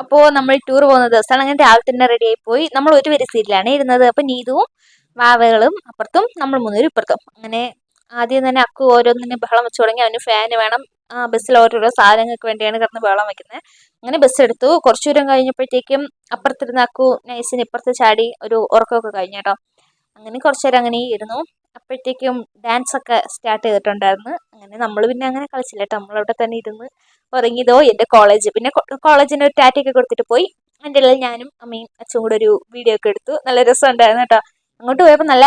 അപ്പോൾ നമ്മൾ ടൂർ പോകുന്ന ദിവസമാണ്. അങ്ങനെ രാവിലെ തന്നെ റെഡി ആയി പോയി. നമ്മൾ ഒരു വരി സീറ്റിലാണ് ഇരുന്നത്. അപ്പം നീതുവും വാവകളും അപ്പുറത്തും നമ്മൾ മൂന്നുപേരും ഇപ്പുറത്തും. അങ്ങനെ ആദ്യം തന്നെ അക്കു ഓരോന്നിനും ബഹളം വെച്ച് തുടങ്ങി. അവന് ഫാന് വേണം. ബസ്സിൽ ഓരോരോ സാധനങ്ങൾക്ക് വേണ്ടിയാണ് കിടന്ന് ബഹളം വയ്ക്കുന്നത്. അങ്ങനെ ബസ് എടുത്തു. കുറച്ചു ദൂരം കഴിഞ്ഞപ്പോഴത്തേക്കും അപ്പുറത്തിരുന്ന അക്കു നൈസിന് ഇപ്പുറത്ത് ചാടി ഒരു ഉറക്കമൊക്കെ കഴിഞ്ഞു കേട്ടോ. അങ്ങനെ കുറച്ചു നേരം അങ്ങനെ ഇരുന്നു. അപ്പോഴത്തേക്കും ഡാൻസ് ഒക്കെ സ്റ്റാർട്ട് ചെയ്തിട്ടുണ്ടായിരുന്നു. അങ്ങനെ നമ്മൾ പിന്നെ അങ്ങനെ കളിച്ചില്ല കേട്ടോ. നമ്മളവിടെ തന്നെ ഇരുന്ന് ഉറങ്ങിയതോ എൻ്റെ കോളേജ്. പിന്നെ കോളേജിന് ഒരു ടാറ്റയൊക്കെ കൊടുത്തിട്ട് പോയി. എൻ്റെ ഇടയിൽ ഞാനും അമ്മയും അച്ഛനും കൂടെ ഒരു വീഡിയോ ഒക്കെ എടുത്തു. നല്ല രസമുണ്ടായിരുന്നു കേട്ടോ. അങ്ങോട്ട് പോയപ്പോൾ നല്ല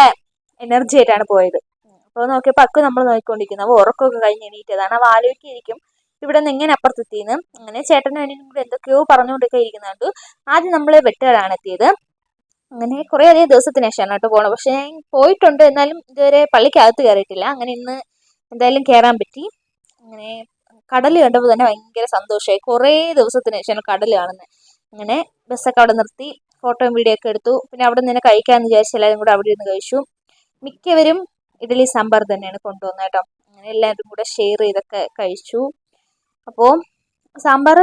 എനർജി ആയിട്ടാണ് പോയത്. അപ്പോൾ നോക്കിയപ്പോൾ അക്കു നമ്മൾ നോക്കിക്കൊണ്ടിരിക്കുന്നു. അപ്പോൾ ഉറക്കമൊക്കെ കഴിഞ്ഞ് എണീറ്റതാണ്. അവ ആലോചിക്കുകയായിരിക്കും ഇവിടെ നിന്ന് എങ്ങനെ അപ്പുറത്തെത്തിയെന്ന്. അങ്ങനെ ചേട്ടനും അനിയനും കൂടെ എന്തൊക്കെയോ പറഞ്ഞുകൊണ്ടൊക്കെ ഇരിക്കുന്നുണ്ട്. ആദ്യം നമ്മൾ വെട്ടുകാടാണ് എത്തിയത്. അങ്ങനെ കുറേ അധികം ദിവസത്തിന് ശേഷമാണ് കേട്ടോ പോകണം. പക്ഷേ ഞാൻ പോയിട്ടുണ്ട്, എന്നാലും ഇതുവരെ പള്ളിക്കകത്ത് കയറിയിട്ടില്ല. അങ്ങനെ ഇന്ന് എന്തായാലും കയറാൻ പറ്റി. അങ്ങനെ കടൽ കണ്ടപ്പോൾ തന്നെ ഭയങ്കര സന്തോഷമായി. കുറേ ദിവസത്തിന് ശേഷമാണ് കടൽ കാണുന്നത്. അങ്ങനെ ബസ്സൊക്കെ അവിടെ നിർത്തി ഫോട്ടോയും വീഡിയോ ഒക്കെ എടുത്തു. പിന്നെ അവിടെ നിന്ന് കഴിക്കാമെന്ന് വിചാരിച്ച് എല്ലാവരും കൂടെ അവിടെ ഇരുന്ന് കഴിച്ചു. മിക്കവരും ഇഡ്ഡലി സാമ്പാർ തന്നെയാണ് കൊണ്ടുവന്നത് കേട്ടോ. അങ്ങനെ എല്ലാവരും കൂടെ ഷെയർ ചെയ്തൊക്കെ കഴിച്ചു. അപ്പോൾ സാമ്പാർ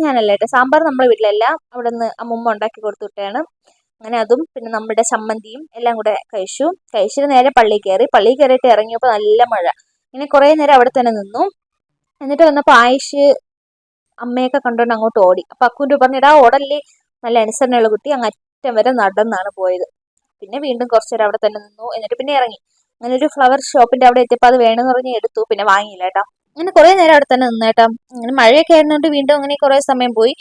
ഞാനല്ല കേട്ടോ, സാമ്പാർ നമ്മുടെ വീട്ടിലല്ല, അവിടെ നിന്ന് അമ്മുമ്മ ഉണ്ടാക്കി കൊടുത്തു വിട്ടതാണ്. അങ്ങനെ അതും പിന്നെ നമ്മുടെ ചമ്മന്തിയും എല്ലാം കൂടെ കഴിച്ചിട്ട് നേരെ പള്ളിയിൽ കയറി. പള്ളിയിൽ കയറിയിട്ട് ഇറങ്ങിയപ്പോൾ നല്ല മഴ. ഇങ്ങനെ കുറേ നേരം അവിടെ തന്നെ നിന്നു. എന്നിട്ട് വന്നപ്പോൾ ആയിഷ് അമ്മയൊക്കെ കണ്ടുകൊണ്ട് അങ്ങോട്ട് ഓടി. അപ്പം അക്കുൻ്റെ പറഞ്ഞിടാ ഓടല്ലേ, നല്ല അനുസരണയുള്ള കുട്ടി, അങ്ങ് അറ്റം വരെ നടന്നാണ് പോയത്. പിന്നെ വീണ്ടും കുറച്ച് നേരം അവിടെ തന്നെ നിന്നു. എന്നിട്ട് പിന്നെ ഇറങ്ങി. അങ്ങനെ ഒരു ഫ്ലവർ ഷോപ്പിന്റെ അവിടെ എത്തിയപ്പോൾ അത് വേണമെന്ന് പറഞ്ഞ് എടുത്തു. പിന്നെ വാങ്ങിയില്ല കേട്ടോ. അങ്ങനെ കുറേ നേരം അവിടെ തന്നെ നിന്ന് കേട്ടോ. അങ്ങനെ മഴയൊക്കെ ആയിരുന്നുകൊണ്ട് വീണ്ടും അങ്ങനെ കുറേ സമയം പോയി.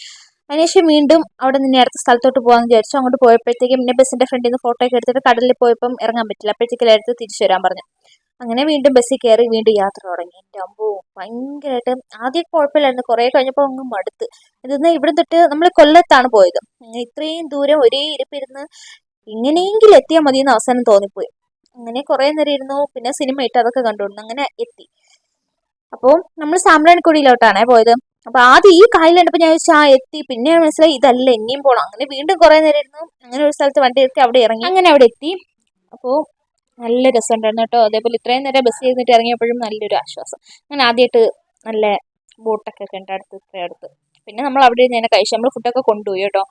അതിനുശേഷം വീണ്ടും അവിടെ നിന്ന് അടുത്ത സ്ഥലത്തോട്ട് പോകാമെന്ന് വിചാരിച്ചു. അങ്ങോട്ട് പോയപ്പോഴത്തേക്കും പിന്നെ ബസ്സിന്റെ ഫ്രണ്ടിൽ നിന്ന് ഫോട്ടോ ഒക്കെ എടുത്തിട്ട് കടലിൽ പോയപ്പം ഇറങ്ങാൻ പറ്റില്ല. അപ്പോഴത്തേക്കും അടുത്ത് തിരിച്ചു വരാൻ പറഞ്ഞു. അങ്ങനെ വീണ്ടും ബസ്സിൽ കയറി വീണ്ടും യാത്ര തുടങ്ങി. എൻ്റെ അമ്പോ ഭയങ്കരമായിട്ട് ആദ്യം കുഴപ്പമില്ലായിരുന്നു. കുറേ കഴിഞ്ഞപ്പോൾ അങ്ങ് മടുത്ത്. ഇതെന്ന് ഇവിടെ തൊട്ട് നമ്മൾ കൊല്ലത്താണ് പോയത്. ഇത്രയും ദൂരം ഒരേ ഇരിപ്പിരുന്ന് ഇങ്ങനെയെങ്കിലും എത്തിയാൽ മതിയെന്ന് അവസാനം തോന്നിപ്പോയി. അങ്ങനെ കുറേ നേരം ഇരുന്നു. പിന്നെ സിനിമ ഇട്ട് അതൊക്കെ കണ്ടുകൊണ്ടു അങ്ങനെ എത്തി. അപ്പോൾ നമ്മൾ സാമ്പ്രാണിക്കൊടിയിലോട്ടാണേ പോയത്. അപ്പോൾ ആദ്യം ഈ കായൽ കണ്ടപ്പോൾ ഞാൻ ചോദിച്ചാൽ എത്തി. പിന്നെ മനസ്സിലായി ഇതല്ല, ഇനിയും പോകണം. അങ്ങനെ വീണ്ടും കുറേ നേരം ഇരുന്നു. അങ്ങനെ ഒരു സ്ഥലത്ത് വണ്ടി നിർത്തി അവിടെ ഇറങ്ങി. അങ്ങനെ അവിടെ എത്തി. അപ്പോൾ നല്ല രസമുണ്ടായിരുന്നു കേട്ടോ. അതേപോലെ ഇത്രയും നേരം ബസ് ചെയ്തിട്ട് ഇറങ്ങിയപ്പോഴും നല്ലൊരു ആശ്വാസം. അങ്ങനെ ആദ്യമായിട്ട് നല്ല ബോട്ടൊക്കെ ഉണ്ട് ഇത്ര അടുത്ത്. പിന്നെ നമ്മൾ അവിടെ നിന്ന് കഴിച്ചു. നമ്മൾ ഫുഡൊക്കെ കൊണ്ടുപോയി കേട്ടോ.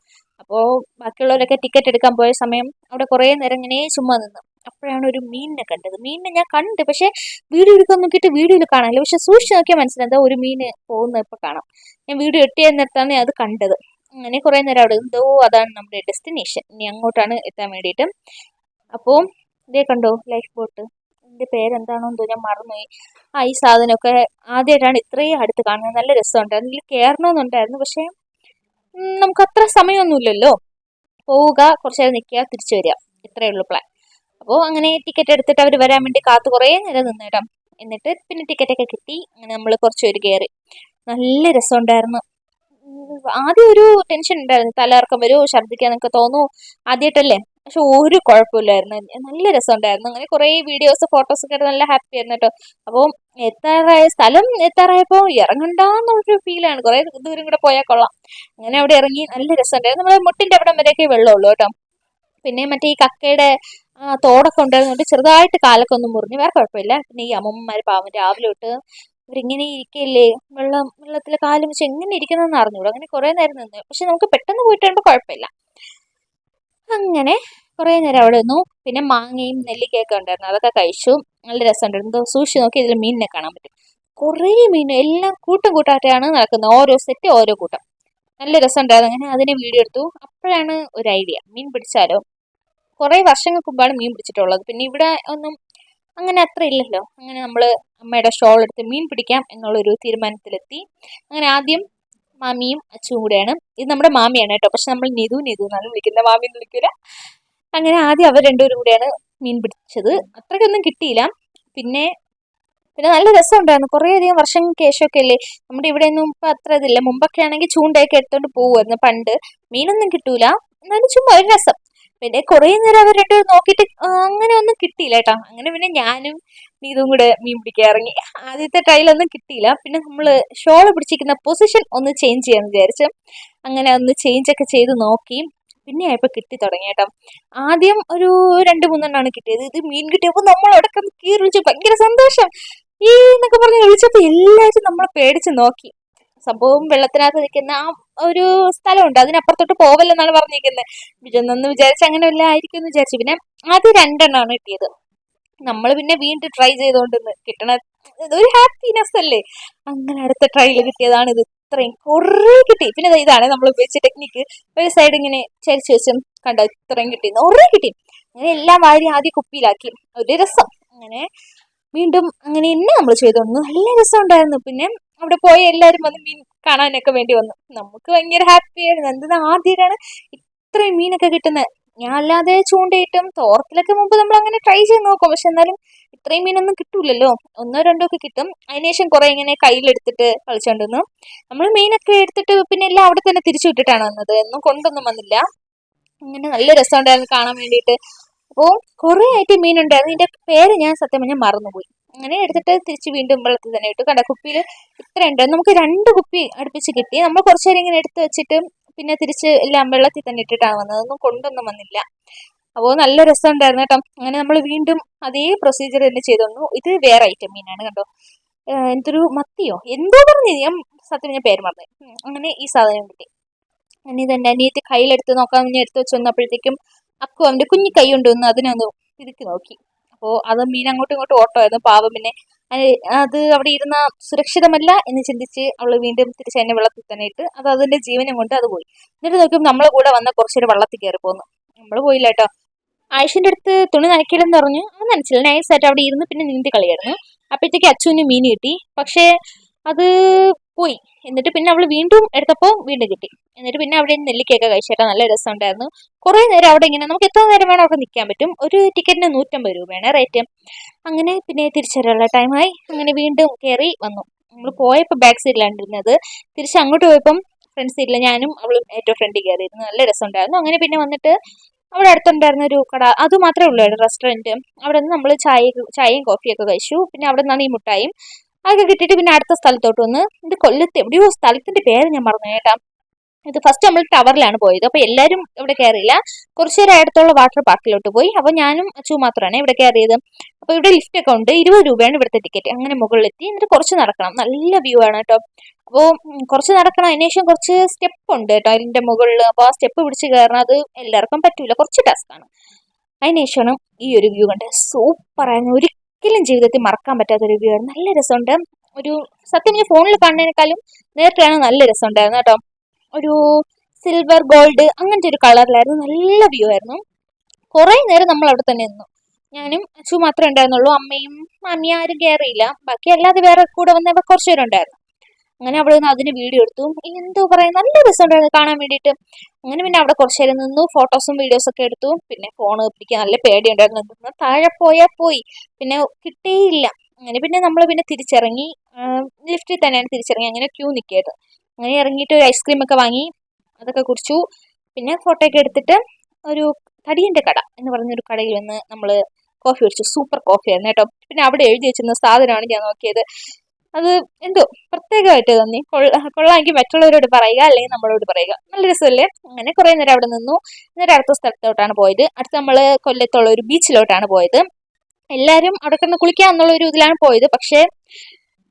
അപ്പോൾ ബാക്കിയുള്ളവരൊക്കെ ടിക്കറ്റ് എടുക്കാൻ പോയ സമയം അവിടെ കുറേ നേരം ഇങ്ങനെ ചുമ്മാ നിന്ന്. അപ്പോഴാണ് ഒരു മീനിനെ കണ്ടത്. മീനിനെ ഞാൻ കണ്ട്, പക്ഷേ വീഡിയോ എടുക്കാൻ നോക്കിയിട്ട് വീഡിയോയിൽ കാണാനില്ല. പക്ഷെ സൂക്ഷിച്ച് നോക്കിയാൽ മനസ്സിലാകും ഒരു മീന് പോകുന്നത് ഇപ്പോൾ കാണാം. ഞാൻ വീഡിയോ എട്ടിയ നേരത്താണ് അത് കണ്ടത്. അങ്ങനെ കുറേ നേരം അവിടെ എന്തോ അതാണ് നമ്മുടെ ഡെസ്റ്റിനേഷൻ. ഇനി അങ്ങോട്ടാണ് എത്താൻ വേണ്ടിയിട്ട്. അപ്പോൾ ഇതേ കണ്ടോ ലൈഫ് ബോട്ട്, ഇതിൻ്റെ പേരെന്താണോ എന്തോ ഞാൻ മറന്നുപോയി. ഈ സാധനമൊക്കെ ആദ്യമായിട്ടാണ് ഇത്രയും അടുത്ത് കാണുന്നത്. നല്ല രസമുണ്ടായിരുന്നു. ഇതിൽ കയറണമെന്നുണ്ടായിരുന്നു, പക്ഷേ നമുക്ക് അത്ര സമയമൊന്നുമില്ലല്ലോ. പോവുക, കുറച്ച് നേരം നിൽക്കുക, തിരിച്ചു വരിക, ഇത്രയേ ഉള്ളൂ പ്ലാൻ. അപ്പോൾ അങ്ങനെ ടിക്കറ്റ് എടുത്തിട്ട് അവർ വരാൻ വേണ്ടി കാത്തു കുറേ നേരം നിന്നിടാം. എന്നിട്ട് പിന്നെ ടിക്കറ്റൊക്കെ കിട്ടി. അങ്ങനെ നമ്മൾ കുറച്ച് പേര് കയറി. നല്ല രസമുണ്ടായിരുന്നു. ആദ്യം ഒരു ടെൻഷൻ ഉണ്ടായിരുന്നു, തലകറക്കം വരുമോ, ഛർദ്ദിക്കാനൊക്കെ തോന്നുമോ, ആദ്യമായിട്ടല്ലേ. പക്ഷെ ഒരു കുഴപ്പമില്ലായിരുന്നു, നല്ല രസമുണ്ടായിരുന്നു. അങ്ങനെ കുറേ വീഡിയോസ് ഫോട്ടോസൊക്കെ നല്ല ഹാപ്പി ആയിരുന്നു കേട്ടോ. അപ്പോൾ സ്ഥലം എത്താറായപ്പോൾ ഇറങ്ങണ്ടെന്നുള്ളൊരു ഫീലാണ്. കുറേ ദൂരം കൂടെ പോയാൽ കൊള്ളാം. അങ്ങനെ അവിടെ ഇറങ്ങി നല്ല രസമുണ്ടായിരുന്നു. നമ്മുടെ മുട്ടിൻ്റെ അവിടം വരെയൊക്കെ വെള്ളമുള്ളൂ കേട്ടോ. പിന്നെ മറ്റേ ഈ കക്കയുടെ തോടൊക്കെ ഉണ്ടായിരുന്നുകൊണ്ട് ചെറുതായിട്ട് കാലൊക്കെ ഒന്ന് മുറിഞ്ഞു, വേറെ കുഴപ്പമില്ല. പിന്നെ ഈ അമ്മമ്മമാർ പാവം രാവിലെ തൊട്ട് ഇവരിങ്ങനെ ഇരിക്കല്ലേ, വെള്ളത്തിൽ കാലും വെച്ച് എങ്ങനെ ഇരിക്കുന്നതെന്ന് അറിഞ്ഞൂടും. അങ്ങനെ കുറേ നേരം നിന്ന്. പക്ഷെ നമുക്ക് പെട്ടെന്ന് പോയിട്ട് വരുമ്പോൾ കുഴപ്പമില്ല. അങ്ങനെ കുറേ നേരം അവിടെ നിന്നു. പിന്നെ മാങ്ങയും നെല്ലിക്കയൊക്കെ ഉണ്ടായിരുന്നു, അതൊക്കെ കഴിച്ചു. നല്ല രസമുണ്ടായിരുന്നു. എന്തോ സൂക്ഷിച്ച് നോക്കി ഇതിൽ മീനിനെ കാണാൻ പറ്റും. കുറേ മീൻ, എല്ലാം കൂട്ടം കൂട്ടായിട്ടാണ് നടക്കുന്നത്. ഓരോ സെറ്റ് ഓരോ കൂട്ടം. നല്ല രസമുണ്ടായിരുന്നു. അങ്ങനെ അതിനെ വീഡിയോ എടുത്തു. അപ്പോഴാണ് ഒരു ഐഡിയ, മീൻ പിടിച്ചാലോ. കുറേ വർഷങ്ങൾക്ക് മുമ്പാണ് മീൻ പിടിച്ചിട്ടുള്ളത്. പിന്നെ ഇവിടെ ഒന്നും അങ്ങനെ അത്ര ഇല്ലല്ലോ. അങ്ങനെ നമ്മൾ അമ്മയുടെ ഷോൾ എടുത്ത് മീൻ പിടിക്കാം എന്നുള്ളൊരു തീരുമാനത്തിലെത്തി. അങ്ങനെ ആദ്യം മാമിയും അച്ഛനും കൂടെയാണ്. ഇത് നമ്മുടെ മാമിയാണ് കേട്ടോ, പക്ഷെ നമ്മൾ നിതു എന്നാണ് വിളിക്കുന്നത്, മാമിയെന്ന് വിളിക്കില്ല. അങ്ങനെ ആദ്യം അവർ രണ്ടുപേരും കൂടെയാണ് മീൻ പിടിച്ചത്. അത്രയ്ക്കൊന്നും കിട്ടിയില്ല. പിന്നെ നല്ല രസമുണ്ടായിരുന്നു. കുറേയധികം വർഷങ്ങൾക്ക് ശേഷമൊക്കെ അല്ലേ. നമ്മുടെ ഇവിടെയൊന്നും ഇപ്പം അത്ര ഇതില്ല. മുമ്പൊക്കെ ആണെങ്കിൽ ചൂണ്ടയൊക്കെ എടുത്തോണ്ട് പോകുമായിരുന്നു പണ്ട്. മീനൊന്നും കിട്ടൂല, എന്നാലും ചുമ്മാ ഒരു രസം. പിന്നെ കുറേ നേരം അവർ രണ്ടുപേരും നോക്കിയിട്ട് അങ്ങനെ ഒന്നും കിട്ടിയില്ല കേട്ടോ. അങ്ങനെ പിന്നെ ഞാനും ഇതും കൂടെ മീൻ പിടിക്കാൻ ഇറങ്ങി. ആദ്യത്തെ ട്രയലൊന്നും കിട്ടിയില്ല. പിന്നെ നമ്മൾ ഷോള് പിടിച്ചിരിക്കുന്ന പൊസിഷൻ ഒന്ന് ചേഞ്ച് ചെയ്യാമെന്ന് വിചാരിച്ചു. അങ്ങനെ ഒന്ന് ചേഞ്ചൊക്കെ ചെയ്ത് നോക്കി. പിന്നെ ആയപ്പോൾ കിട്ടി തുടങ്ങി കേട്ടോ. ആദ്യം ഒരു 2-3 കിട്ടിയത്. ഇത് മീൻ കിട്ടിയപ്പോൾ നമ്മൾ അവിടെ കീറി വിളിച്ചു, ഭയങ്കര സന്തോഷം ഈ എന്നൊക്കെ പറഞ്ഞ് വിളിച്ചപ്പോൾ എല്ലാവരും നമ്മളെ പേടിച്ച് നോക്കി. സംഭവം വെള്ളത്തിനകത്ത് നിൽക്കുന്ന ആ ഒരു സ്ഥലമുണ്ട്, അതിനപ്പുറത്തോട്ട് പോവല്ലെന്നാണ് പറഞ്ഞിരിക്കുന്നത്. വിജയെന്ന് വിചാരിച്ച് അങ്ങനെ വല്ല ആയിരിക്കും എന്ന് വിചാരിച്ചു. പിന്നെ അത് 2 കിട്ടിയത്. നമ്മൾ പിന്നെ വീണ്ടും ട്രൈ ചെയ്തുകൊണ്ടിരുന്ന് കിട്ടണ ഒരു ഹാപ്പിനെസ് അല്ലേ. അങ്ങനെ അടുത്ത ട്രൈയിൽ കിട്ടിയതാണ് ഇത്. ഇത്രയും കുറേ കിട്ടി. പിന്നെ ഇതാണ് നമ്മൾ ഉപയോഗിച്ച ടെക്നിക്ക്. ഒരു സൈഡ് ഇങ്ങനെ ചരിച്ച് വെച്ചും കണ്ടോ, ഇത്രയും കിട്ടി, കുറേ കിട്ടി. അങ്ങനെ എല്ലാം വാരി ആദ്യം കുപ്പിയിലാക്കി. ഒരു രസം. അങ്ങനെ വീണ്ടും അങ്ങനെ തന്നെ നമ്മൾ ചെയ്തോന്നു. നല്ല രസം ഉണ്ടായിരുന്നു. പിന്നെ അവിടെ പോയി എല്ലാവരും വന്ന് മീൻ കാണാനൊക്കെ വേണ്ടി വന്നു. നമുക്ക് ഭയങ്കര ഹാപ്പി ആയിരുന്നു. എന്താ ആദ്യമായിട്ടാണ് ഇത്രയും മീനൊക്കെ കിട്ടുന്നത്. ഞാൻ അല്ലാതെ ചൂണ്ടയിട്ടും തോർത്തിലൊക്കെ മുമ്പ് നമ്മൾ അങ്ങനെ ട്രൈ ചെയ്ത് നോക്കും. പക്ഷെ എന്നാലും ഇത്രയും മീനൊന്നും കിട്ടൂലല്ലോ. 1 2 ഒക്കെ കിട്ടും. അതിനുശേഷം കുറെ ഇങ്ങനെ കയ്യിലെടുത്തിട്ട് കളിച്ചോണ്ടിരുന്നു. നമ്മൾ മീനൊക്കെ എടുത്തിട്ട് പിന്നെ എല്ലാം അവിടെ തന്നെ തിരിച്ചു വിട്ടിട്ടാണ് വന്നത്. ഒന്നും കൊണ്ടൊന്നും വന്നില്ല. അങ്ങനെ നല്ല രസമുണ്ടായിരുന്നു കാണാൻ വേണ്ടിയിട്ട്. അപ്പോൾ കുറേ ആയിട്ട് മീനുണ്ടായിരുന്നു. ഇതിന്റെ പേര് ഞാൻ സത്യം പറഞ്ഞാൽ മറന്നുപോയി. അങ്ങനെ എടുത്തിട്ട് തിരിച്ച് വീണ്ടും വെള്ളത്തിൽ തന്നെ ഇട്ടു. കണ്ട കുപ്പിയിൽ ഇത്ര ഉണ്ടായിരുന്നു. നമുക്ക് 2 കുപ്പി അടുപ്പിച്ച് കിട്ടി. നമ്മൾ കുറച്ചു നേരം ഇങ്ങനെ എടുത്ത് വെച്ചിട്ട് പിന്നെ തിരിച്ച് എല്ലാം വെള്ളത്തിൽ തന്നെ ഇട്ടിട്ടാണ് വന്നത്. ഒന്നും കൊണ്ടൊന്നും വന്നില്ല. അപ്പോൾ നല്ല രസം ഉണ്ടായിരുന്നു കേട്ടോ. അങ്ങനെ നമ്മൾ വീണ്ടും അതേ പ്രൊസീജിയർ തന്നെ ചെയ്തോന്നു. ഇത് വേറെ ഐറ്റം മീനാണ് കണ്ടോ. എന്തൊരു മത്തിയോ എന്തോ പറഞ്ഞു, ഞാൻ സത്യം ഞാൻ പേര് മറന്നു. അങ്ങനെ ഈ സാധനം കിട്ടി. അങ്ങനെ ഇതെൻ്റെ അനിയത്തി കയ്യിലെടുത്ത് നോക്കാൻ വേണ്ടി എടുത്ത് വെച്ച് വന്നപ്പോഴത്തേക്കും അക്കു അവൻ്റെ കുഞ്ഞി കൈ കൊണ്ടുവന്ന് അതിനൊന്ന് തിരുത്തി നോക്കി. അപ്പോൾ അത് മീൻ അങ്ങോട്ടും ഇങ്ങോട്ടും ഓട്ടമായിരുന്നു. പാവം പിന്നെ അത് അവിടെ ഇരുന്ന സുരക്ഷിതമല്ല എന്ന് ചിന്തിച്ച് അവൾ വീണ്ടും തിരിച്ച് എന്നെ വെള്ളത്തിൽ തന്നെ ഇട്ട് അത് അതിൻ്റെ ജീവനം കൊണ്ട് അത് പോയി. എന്നിട്ട് നോക്കുമ്പോൾ നമ്മളെ കൂടെ വന്ന കുറച്ചൊരു വെള്ളത്തിൽ കയറി പോന്നു. നമ്മൾ പോയില്ല കേട്ടോ. ആയിഷിൻ്റെ അടുത്ത് തുണി നനയ്ക്കലെന്ന് പറഞ്ഞു. അത് നനച്ചില്ല. നൈസായിട്ട് അവിടെ ഇരുന്ന് പിന്നെ നീന്തി കളിയായിരുന്നു. അപ്പോഴത്തേക്ക് അച്ചുവിന് മീൻ കിട്ടി. പക്ഷേ അത് പോയി. എന്നിട്ട് പിന്നെ അവൾ വീണ്ടും എടുത്തപ്പോൾ വീണ്ടും കിട്ടി. എന്നിട്ട് പിന്നെ അവിടെ നെല്ലിക്കയൊക്കെ കഴിച്ചേട്ടാ നല്ല രസമുണ്ടായിരുന്നു. കുറേ നേരം അവിടെ ഇങ്ങനെ നമുക്ക് എത്ര നേരം വേണം അവിടെ നിൽക്കാൻ പറ്റും. ഒരു ടിക്കറ്റിന് 150 രൂപയാണ് റേറ്റ്. അങ്ങനെ പിന്നെ തിരിച്ചു വരാനുള്ള ടൈമായി. അങ്ങനെ വീണ്ടും കയറി വന്നു. നമ്മൾ പോയപ്പോൾ ബാക്ക് സീറ്റിലാണ് ഇരുന്നത്. തിരിച്ച് അങ്ങോട്ട് പോയപ്പം ഫ്രണ്ട് സീറ്റിൽ ഞാനും അവളും ഏറ്റവും ഫ്രണ്ടിൽ കയറിയിരുന്നു. നല്ല രസമുണ്ടായിരുന്നു. അങ്ങനെ പിന്നെ വന്നിട്ട് അവിടെ അടുത്തുണ്ടായിരുന്ന ഒരു കട, അത് മാത്രമേ ഉള്ളൂ റെസ്റ്റോറൻറ്റ്. അവിടെ നിന്ന് നമ്മൾ ചായയും കോഫിയൊക്കെ കഴിച്ചു. പിന്നെ അവിടെ നിന്നാണ് ഈ മുട്ടായും അതൊക്കെ കിട്ടിയിട്ട് പിന്നെ അടുത്ത സ്ഥലത്തോട്ട് വന്ന്. ഇത് കൊല്ലത്ത് എവിടെയോ സ്ഥലത്തിൻ്റെ പേര് ഞാൻ മറന്നു കേട്ടാ. ഇത് ഫസ്റ്റ് നമ്മൾ ടവറിലാണ് പോയത്. അപ്പോൾ എല്ലാവരും ഇവിടെ കയറിയില്ല. കുറച്ച് നേരം അടുത്തുള്ള വാട്ടർ പാർക്കിലോട്ട് പോയി. അപ്പോൾ ഞാനും അച്ചു മാത്രമാണ് ഇവിടെ കയറിയത്. അപ്പോൾ ഇവിടെ ലിഫ്റ്റ് ഒക്കെ ഉണ്ട്. 20 രൂപയാണ് ഇവിടുത്തെ ടിക്കറ്റ്. അങ്ങനെ മുകളിലെത്തി. എന്നിട്ട് കുറച്ച് നടക്കണം. നല്ല വ്യൂ ആണ് കേട്ടോ. അപ്പോൾ കുറച്ച് നടക്കണം. അതിനുശേഷം കുറച്ച് സ്റ്റെപ്പ് ഉണ്ട് കേട്ടോ അതിൻ്റെ മുകളിൽ. അപ്പോൾ ആ സ്റ്റെപ്പ് പിടിച്ച് കയറണം. അത് എല്ലാവർക്കും പറ്റൂല, കുറച്ച് ടാസ്ക്കാണ്. അതിനുശേഷമാണ് ഈ ഒരു വ്യൂ കണ്ട് സൂപ്പറായിരുന്നു. ഒരിക്കലും ജീവിതത്തിൽ മറക്കാൻ പറ്റാത്തൊരു വ്യൂ ആയിരുന്നു. നല്ല രസമുണ്ട്. ഒരു സത്യം ഞാൻ ഫോണിൽ കാണുന്നതിനേക്കാളും നേരിട്ടാണ് നല്ല രസമുണ്ടായിരുന്നു കേട്ടോ. ഒരു സിൽവർ ഗോൾഡ് അങ്ങനത്തെ ഒരു കളറിലായിരുന്നു. നല്ല വ്യൂ ആയിരുന്നു. കുറേ നേരം നമ്മൾ അവിടെ തന്നെ നിന്നു. ഞാനും അച്ചു മാത്രമേ ഉണ്ടായിരുന്നുള്ളൂ. അമ്മയും മാമിയും ആരും കയറിയില്ല. ബാക്കി അല്ലാതെ വേറെ കൂടെ വന്നപ്പോൾ കുറച്ച് പേരുണ്ടായിരുന്നു. അങ്ങനെ അവിടെ നിന്ന് അതിന് വീഡിയോ എടുത്തു. എന്തോ പറയാൻ നല്ല രസമുണ്ടായിരുന്നു കാണാൻ വേണ്ടിയിട്ട്. അങ്ങനെ പിന്നെ അവിടെ കുറച്ച് നേരം നിന്നു. ഫോട്ടോസും വീഡിയോസും ഒക്കെ എടുത്തു. പിന്നെ ഫോൺ പിടിക്കാൻ നല്ല പേടിയുണ്ടായിരുന്നു. താഴെ പോയാൽ പോയി, പിന്നെ കിട്ടേയില്ല. അങ്ങനെ പിന്നെ നമ്മൾ പിന്നെ തിരിച്ചിറങ്ങി. ലിഫ്റ്റിൽ തന്നെയാണ് തിരിച്ചിറങ്ങി. അങ്ങനെ ക്യൂ നിൽക്കുകയായിരുന്നു. അങ്ങനെ ഇറങ്ങിയിട്ട് ഒരു ഐസ്ക്രീം ഒക്കെ വാങ്ങി, അതൊക്കെ കുടിച്ചു. പിന്നെ ഫോട്ടോ ഒക്കെ എടുത്തിട്ട് ഒരു തടിയൻ്റെ കട എന്ന് പറഞ്ഞൊരു കടയിൽ വന്ന് നമ്മൾ കോഫി കുടിച്ചു. സൂപ്പർ കോഫിയായിരുന്നു കേട്ടോ. പിന്നെ അവിടെ എഴുതി വെച്ചിരുന്ന സാധനമാണ് ഞാൻ നോക്കിയത്. അത് എന്തോ പ്രത്യേകമായിട്ട് തോന്നി. കൊള്ളാമെങ്കിൽ മറ്റുള്ളവരോട് പറയുക, അല്ലെങ്കിൽ നമ്മളോട് പറയുക. നല്ല രസമല്ലേ. അങ്ങനെ കുറേ നേരം അവിടെ നിന്നു. എന്നിട്ട് അടുത്ത സ്ഥലത്തോട്ടാണ് പോയത്. അടുത്ത് നമ്മൾ കൊല്ലത്തുള്ള ഒരു ബീച്ചിലോട്ടാണ് പോയത്. എല്ലാവരും അവിടെ കിടന്ന് കുളിക്കുക എന്നുള്ള ഒരു ഇതിലാണ് പോയത്. പക്ഷേ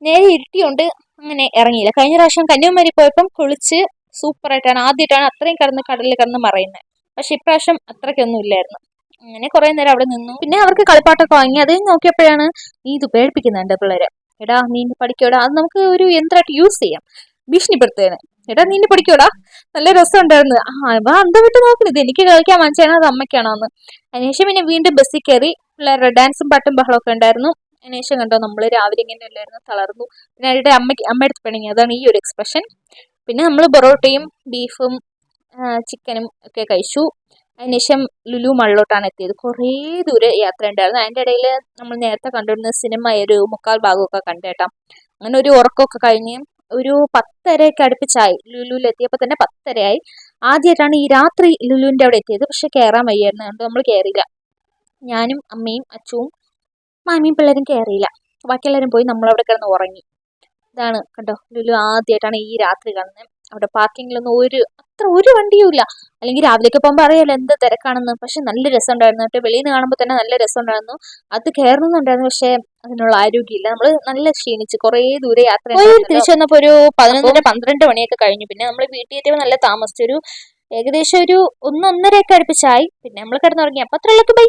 നേരെ ഇരുട്ടിയുണ്ട്, അങ്ങനെ ഇറങ്ങിയില്ല. കഴിഞ്ഞ പ്രാവശ്യം കന്യാകുമാരി പോയപ്പം കുളിച്ച് സൂപ്പറായിട്ടാണ്. ആദ്യമായിട്ടാണ് അത്രയും കടലിൽ കിടന്ന് മറയുന്നത്. പക്ഷെ ഇപ്രാവശ്യം അത്രയ്ക്കൊന്നും ഇല്ലായിരുന്നു. അങ്ങനെ കുറേ നേരം അവിടെ നിന്നു. പിന്നെ അവർക്ക് കളിപ്പാട്ടൊക്കെ വാങ്ങി. അത് നോക്കിയപ്പോഴാണ് നീ ഇത് പേടിപ്പിക്കുന്നുണ്ട് പിള്ളേരെ. എടാ നീ പഠിക്കോടാ, അത് നമുക്ക് ഒരു യന്ത്രമായിട്ട് യൂസ് ചെയ്യാം, ഭീഷണിപ്പെടുത്തുകയാണ്. എടാ നീ പഠിക്കോടാ. നല്ല രസമുണ്ടായിരുന്നു. അന്ത വിട്ട് നോക്കുന്നത് എനിക്ക് കളിക്കാൻ വാങ്ങിച്ചാണോ അത് അമ്മയ്ക്കാണോ എന്ന്. അതിനുശേഷം പിന്നെ വീണ്ടും ബസ്സിൽ കയറി. പിള്ളേരുടെ ഡാൻസും പാട്ടും ബഹളമൊക്കെ ഉണ്ടായിരുന്നു. അതിനുശേഷം കണ്ടോ നമ്മൾ രാവിലെ ഇങ്ങനെ എല്ലായിരുന്നു തളർന്നു. പിന്നെ അവരുടെ അമ്മയെടുത്ത് പിണങ്ങി. അതാണ് ഈ ഒരു എക്സ്പ്രഷൻ. പിന്നെ നമ്മൾ പൊറോട്ടയും ബീഫും ചിക്കനും ഒക്കെ കഴിച്ചു. അതിനുശേഷം ലുലു മാളിലോട്ടാണ് എത്തിയത്. കുറേ ദൂരെ യാത്ര ഉണ്ടായിരുന്നു. അതിൻ്റെ ഇടയിൽ നമ്മൾ നേരത്തെ കണ്ടുവരുന്ന സിനിമ ഒരു 3/4 ഭാഗമൊക്കെ കണ്ടേട്ടാ. അങ്ങനെ ഒരു ഉറക്കമൊക്കെ കഴിഞ്ഞ് ഒരു 10:30 അടുപ്പിച്ചായി. ലുലുവിൽ എത്തിയപ്പോൾ തന്നെ 10:30 ആദ്യമായിട്ടാണ് ഈ രാത്രി ലുലുവിൻ്റെ അവിടെ എത്തിയത്. പക്ഷെ കയറാൻ വയ്യായിരുന്നു. അതുകൊണ്ട് നമ്മൾ കയറിയില്ല. ഞാനും അമ്മയും അച്ചുവും മാമിയും പിള്ളേരും കയറിയില്ല. ബാക്കിയെല്ലാവരും പോയി. നമ്മളവിടെ കിടന്ന് ഉറങ്ങി. ഇതാണ് കണ്ടോ ലുലു. ആദ്യമായിട്ടാണ് ഈ രാത്രി കാണുന്നത്. അവിടെ പാർക്കിങ്ങിലൊന്നും ഒരു അത്ര ഒരു വണ്ടിയും ഇല്ല. അല്ലെങ്കിൽ രാവിലെയൊക്കെ പോകുമ്പോൾ അറിയാലോ എന്ത് തിരക്കാണെന്ന്. പക്ഷെ നല്ല രസമുണ്ടായിരുന്നു കേട്ടോ. വെളിയിൽ നിന്ന് കാണുമ്പോൾ തന്നെ നല്ല രസമുണ്ടായിരുന്നു. അത് കയറണമെന്നുണ്ടായിരുന്നു, പക്ഷെ അതിനുള്ള ആരോഗ്യമില്ല. നമ്മൾ നല്ല ക്ഷീണിച്ച് കുറേ ദൂരെ യാത്ര പോയി തിരിച്ചു വന്നപ്പോൾ ഒരു 11:30 മണിയൊക്കെ കഴിഞ്ഞു. പിന്നെ നമ്മൾ വീട്ടിൽ എത്തിയപ്പോൾ നല്ല താമസിച്ചു. ഏകദേശം ഒരു 1-1:30 ഒക്കെ അടുപ്പിച്ചായി. പിന്നെ നമ്മൾ കിടന്നുറങ്ങി. അപ്പോൾ അത്രയുള്ളൂ. ബൈ.